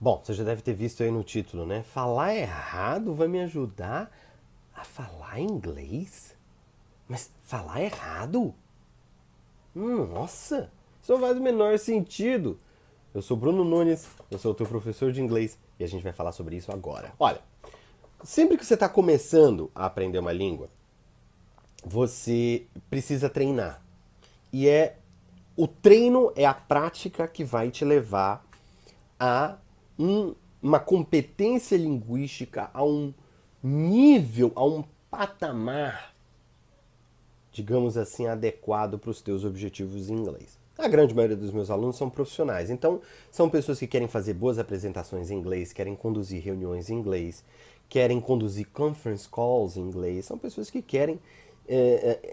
Bom, você já deve ter visto aí no título, né? Falar errado vai me ajudar a falar inglês? Mas falar errado? Nossa, isso não faz o menor sentido. Eu sou Bruno Nunes, eu sou o teu professor de inglês e a gente vai falar sobre isso agora. Olha, sempre que você está começando a aprender uma língua, você precisa treinar. E o treino é a prática que vai te levar a uma competência linguística, a um nível, a um patamar, digamos assim, adequado para os teus objetivos em inglês. A grande maioria dos meus alunos são profissionais, então são pessoas que querem fazer boas apresentações em inglês, querem conduzir reuniões em inglês, querem conduzir conference calls em inglês, são pessoas que querem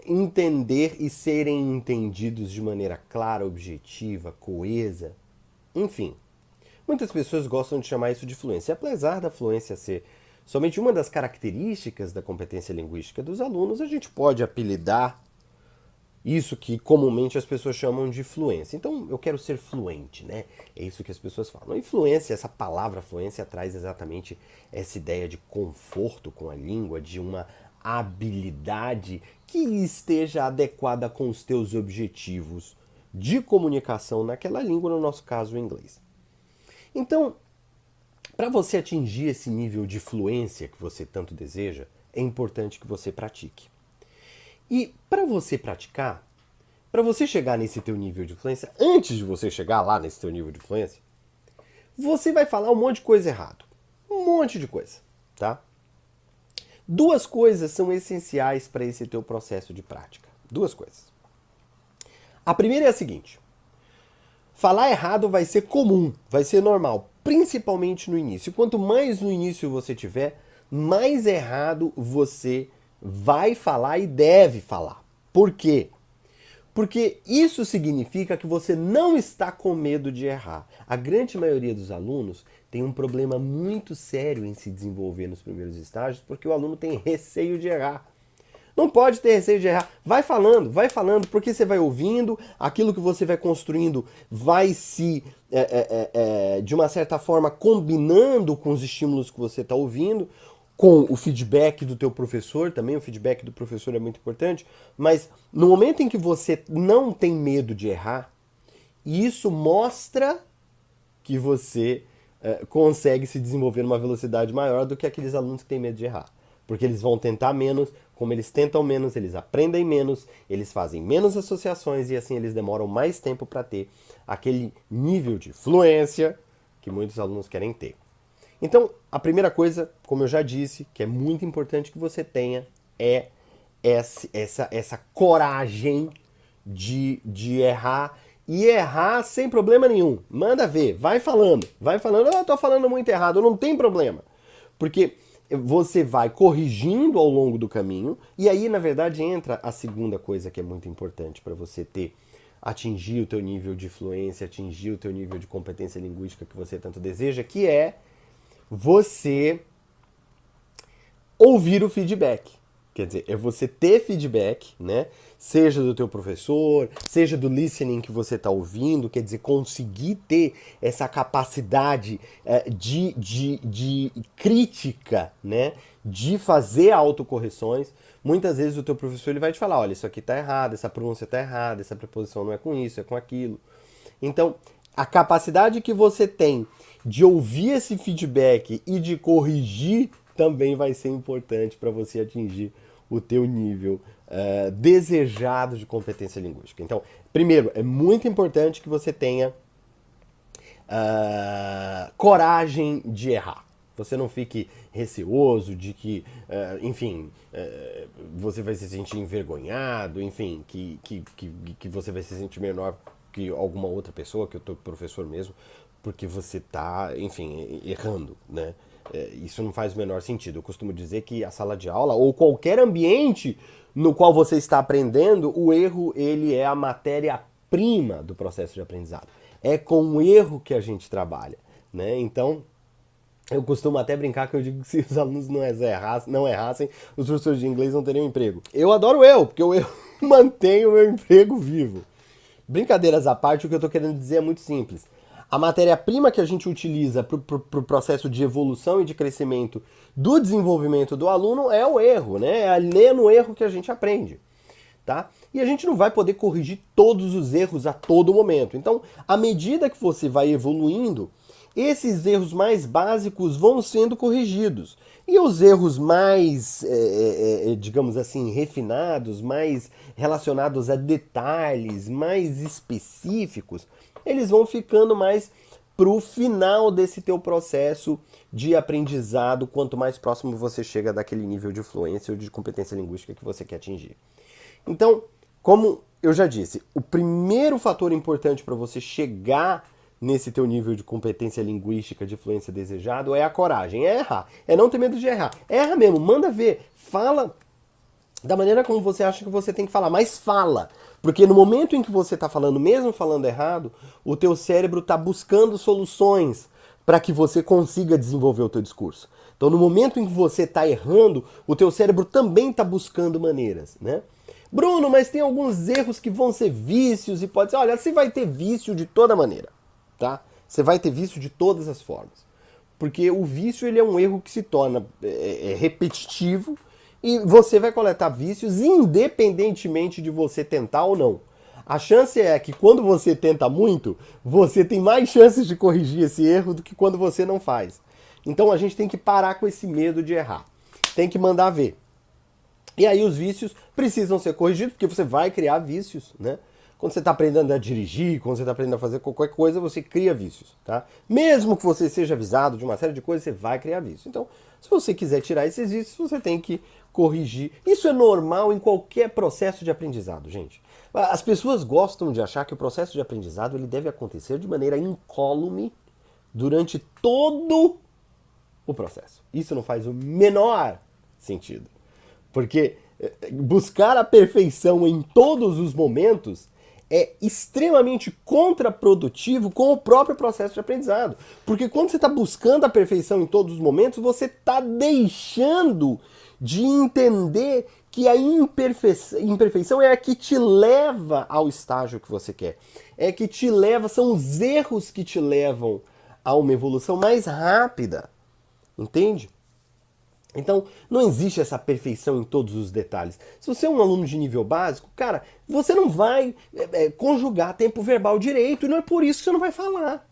entender e serem entendidos de maneira clara, objetiva, coesa, enfim. Muitas pessoas gostam de chamar isso de fluência, apesar da fluência ser somente uma das características da competência linguística dos alunos, a gente pode apelidar isso que comumente as pessoas chamam de fluência. Então, eu quero ser fluente, né? É isso que as pessoas falam. E fluência, essa palavra fluência traz exatamente essa ideia de conforto com a língua, de uma habilidade que esteja adequada com os teus objetivos de comunicação naquela língua, no nosso caso, o inglês. Então, para você atingir esse nível de fluência que você tanto deseja, é importante que você pratique. E para você praticar, para você chegar nesse teu nível de fluência, antes de você chegar lá nesse teu nível de fluência, você vai falar um monte de coisa errado. Um monte de coisa, tá? Duas coisas são essenciais para esse teu processo de prática. Duas coisas. A primeira é a seguinte: falar errado vai ser comum, vai ser normal, principalmente no início. Quanto mais no início você tiver, mais errado você vai falar e deve falar. Por quê? Porque isso significa que você não está com medo de errar. A grande maioria dos alunos tem um problema muito sério em se desenvolver nos primeiros estágios, porque o aluno tem receio de errar. Não pode ter receio de errar. Vai falando, porque você vai ouvindo, aquilo que você vai construindo vai se, de uma certa forma, combinando com os estímulos que você está ouvindo, com o feedback do teu professor, também o feedback do professor é muito importante, mas no momento em que você não tem medo de errar, isso mostra que você consegue se desenvolver numa velocidade maior do que aqueles alunos que têm medo de errar. Porque eles vão tentar menos, como eles tentam menos, eles aprendem menos, eles fazem menos associações e assim eles demoram mais tempo para ter aquele nível de fluência que muitos alunos querem ter. Então, a primeira coisa, como eu já disse, que é muito importante que você tenha é essa coragem de errar e errar sem problema nenhum. Manda ver, vai falando, eu tô falando muito errado, não tem problema. Porque você vai corrigindo ao longo do caminho e aí, na verdade, entra a segunda coisa que é muito importante para você atingir o teu nível de fluência, atingir o teu nível de competência linguística que você tanto deseja, que é você ouvir o feedback. Quer dizer, é você ter feedback, né? Seja do teu professor, seja do listening que você está ouvindo, quer dizer, conseguir ter essa capacidade de crítica, né? De fazer autocorreções. Muitas vezes o teu professor ele vai te falar, olha, isso aqui está errado, essa pronúncia está errada, essa preposição não é com isso, é com aquilo. Então, a capacidade que você tem de ouvir esse feedback e de corrigir também vai ser importante para você atingir o teu nível desejado de competência linguística. Então, primeiro, é muito importante que você tenha coragem de errar. Você não fique receoso de que, você vai se sentir envergonhado, enfim, que você vai se sentir menor que alguma outra pessoa, que o teu professor mesmo, porque você está, enfim, errando, né? Isso não faz o menor sentido. Eu costumo dizer que a sala de aula, ou qualquer ambiente no qual você está aprendendo, o erro ele é a matéria-prima do processo de aprendizado. É com o erro que a gente trabalha, né? Então, eu costumo até brincar que eu digo que se os alunos não errassem, os professores de inglês não teriam emprego. Eu adoro o erro, porque o erro mantém o meu emprego vivo. Brincadeiras à parte, o que eu estou querendo dizer é muito simples. A matéria-prima que a gente utiliza para o processo de evolução e de crescimento do desenvolvimento do aluno é o erro, né? É ler no erro que a gente aprende. Tá? E a gente não vai poder corrigir todos os erros a todo momento. Então, à medida que você vai evoluindo, esses erros mais básicos vão sendo corrigidos. E os erros mais, digamos assim, refinados, mais relacionados a detalhes, mais específicos, eles vão ficando mais pro final desse teu processo de aprendizado, quanto mais próximo você chega daquele nível de fluência ou de competência linguística que você quer atingir. Então, como eu já disse, o primeiro fator importante para você chegar nesse teu nível de competência linguística, de fluência desejado, é a coragem, é errar, é não ter medo de errar. Erra mesmo, manda ver, fala da maneira como você acha que você tem que falar, mas fala. Porque no momento em que você está falando, mesmo falando errado, o teu cérebro está buscando soluções para que você consiga desenvolver o teu discurso. Então, no momento em que você está errando, o teu cérebro também está buscando maneiras, né? Bruno, mas tem alguns erros que vão ser vícios e pode ser, olha, você vai ter vício de toda maneira, tá? Você vai ter vício de todas as formas. Porque o vício ele é um erro que se torna repetitivo e você vai coletar vícios independentemente de você tentar ou não. A chance é que quando você tenta muito, você tem mais chances de corrigir esse erro do que quando você não faz. Então a gente tem que parar com esse medo de errar. Tem que mandar ver. E aí os vícios precisam ser corrigidos, porque você vai criar vícios, né? Quando você está aprendendo a dirigir, quando você está aprendendo a fazer qualquer coisa, você cria vícios, tá? Mesmo que você seja avisado de uma série de coisas, você vai criar vícios. Então, se você quiser tirar esses vícios, você tem que corrigir. Isso é normal em qualquer processo de aprendizado, gente. As pessoas gostam de achar que o processo de aprendizado ele deve acontecer de maneira incólume durante todo o processo. Isso não faz o menor sentido. Porque buscar a perfeição em todos os momentos é extremamente contraprodutivo com o próprio processo de aprendizado. Porque quando você está buscando a perfeição em todos os momentos, você está deixando de entender que a imperfeição é a que te leva ao estágio que você quer. É que te leva, são os erros que te levam a uma evolução mais rápida. Entende? Então, não existe essa perfeição em todos os detalhes. Se você é um aluno de nível básico, cara, você não vai conjugar tempo verbal direito e não é por isso que você não vai falar.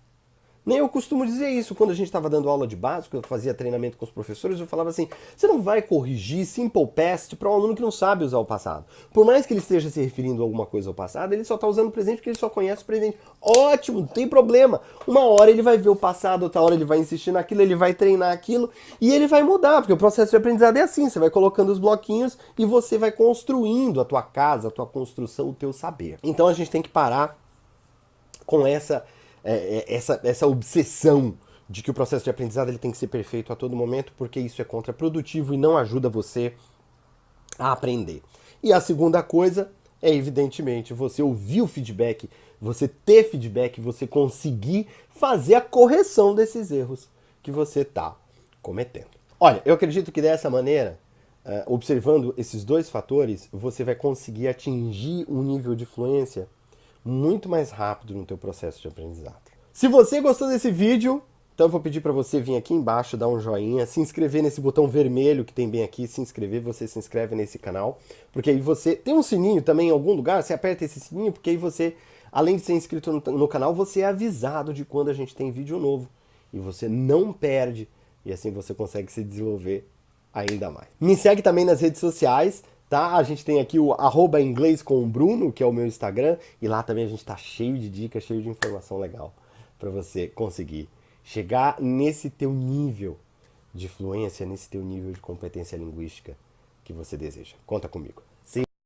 Nem eu costumo dizer isso. Quando a gente estava dando aula de básico, eu fazia treinamento com os professores, eu falava assim, você não vai corrigir simple past para um aluno que não sabe usar o passado. Por mais que ele esteja se referindo a alguma coisa ao passado, ele só está usando o presente porque ele só conhece o presente. Ótimo, não tem problema. Uma hora ele vai ver o passado, outra hora ele vai insistir naquilo, ele vai treinar aquilo e ele vai mudar, porque o processo de aprendizado é assim, você vai colocando os bloquinhos e você vai construindo a tua casa, a tua construção, o teu saber. Então a gente tem que parar com essa obsessão de que o processo de aprendizado ele tem que ser perfeito a todo momento, porque isso é contraprodutivo e não ajuda você a aprender. E a segunda coisa é, evidentemente, você ouvir o feedback, você ter feedback, você conseguir fazer a correção desses erros que você está cometendo. Olha, eu acredito que dessa maneira, observando esses dois fatores, você vai conseguir atingir um nível de fluência muito mais rápido no teu processo de aprendizado. Se você gostou desse vídeo, então eu vou pedir para você vir aqui embaixo, dar um joinha, se inscrever nesse botão vermelho que tem bem aqui, se inscrever, você se inscreve nesse canal, porque aí você tem um sininho também em algum lugar, você aperta esse sininho, porque aí você, além de ser inscrito no canal, você é avisado de quando a gente tem vídeo novo, e você não perde, e assim você consegue se desenvolver ainda mais. Me segue também nas redes sociais, tá? A gente tem aqui o @inglescombruno, que é o meu Instagram, e lá também a gente tá cheio de dicas, cheio de informação legal para você conseguir chegar nesse teu nível de fluência, nesse teu nível de competência linguística que você deseja. Conta comigo.